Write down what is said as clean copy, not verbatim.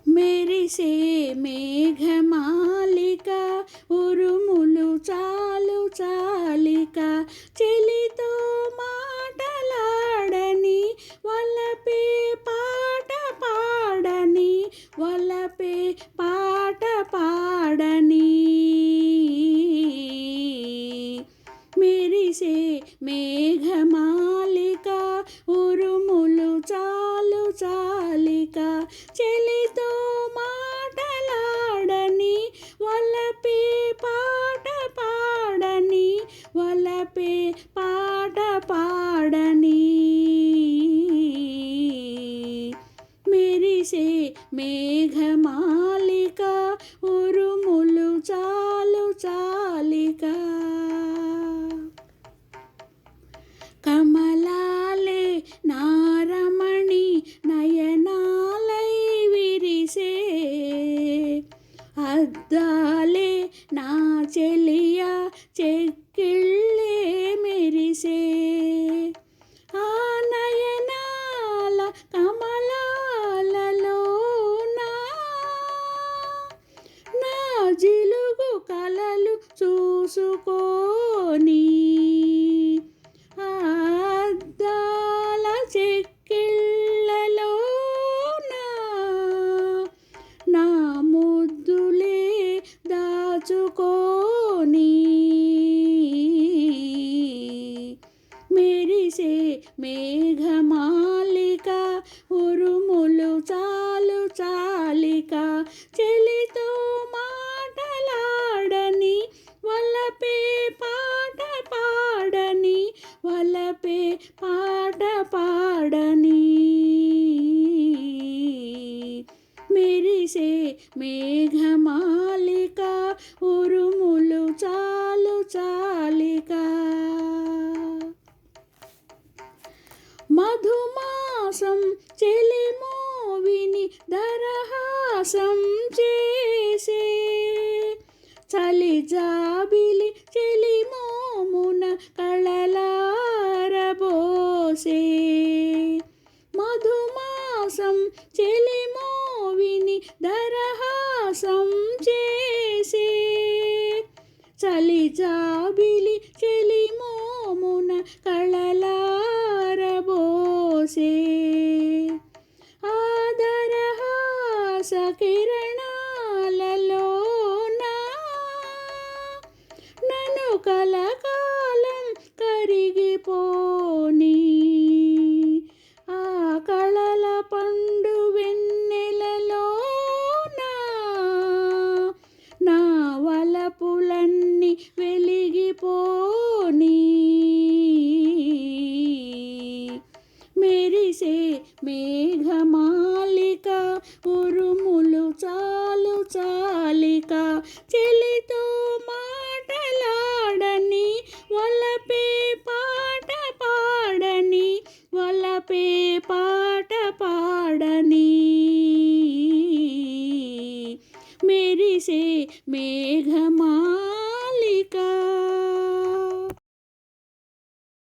మెరిసే మేఘమాలిక ఉరుములు చాలు చాలిక చెలితో మాటలాడని వలపే పాట పాడని వలపే పాట పాడని మెరిసే మేఘమాలిక ఉరుములు చాలు చాలిక చెలితో మాటలాడని వలపే పాట పాడని వలపే పాట పాడని మెరిసే మేఘమాలిక ఉరుములు చాలు చాలిక కమలాలే నారమణి నయనాలై విరిసే అద్దాలే నా చెలియ చెక్కిళ్ళే మెరిసే ఆ నయనాల కమలాలలోనా నా జిలుగు కలలు చూసుకోని అద్దాల చెక్కిళ్ళలోనా నా ముద్దులే దాచుకోని మెరిసే మేఘమాలిక ఉరుములు చాలు చాలిక చెలితో మాటలాడని వలపే పాట పాడని వలపే పాట పాడని మెరిసే మేఘమాలిక ఉరుములు చాలు చాలిక మధుమాసం చెలిమోవిని దరహాసం చేసే చలి జాబిలి చెలిమోమున కళలారబోసే మధుమాసం చెలిమోవిని దరహాసం చేసే చలి జాబిలి చెలిమోమున కళలారబోసే ఆదరహాస కిరణాలలోనా నన్ను కలకాలం కరిగిపోని ఆ కళల పండు వెన్నెలలోనా నా వలపులన్నీ వెలిగిపోని మెరిసే మేఘమాలిక ఉరుములు చాలు చాలిక చెలితో మా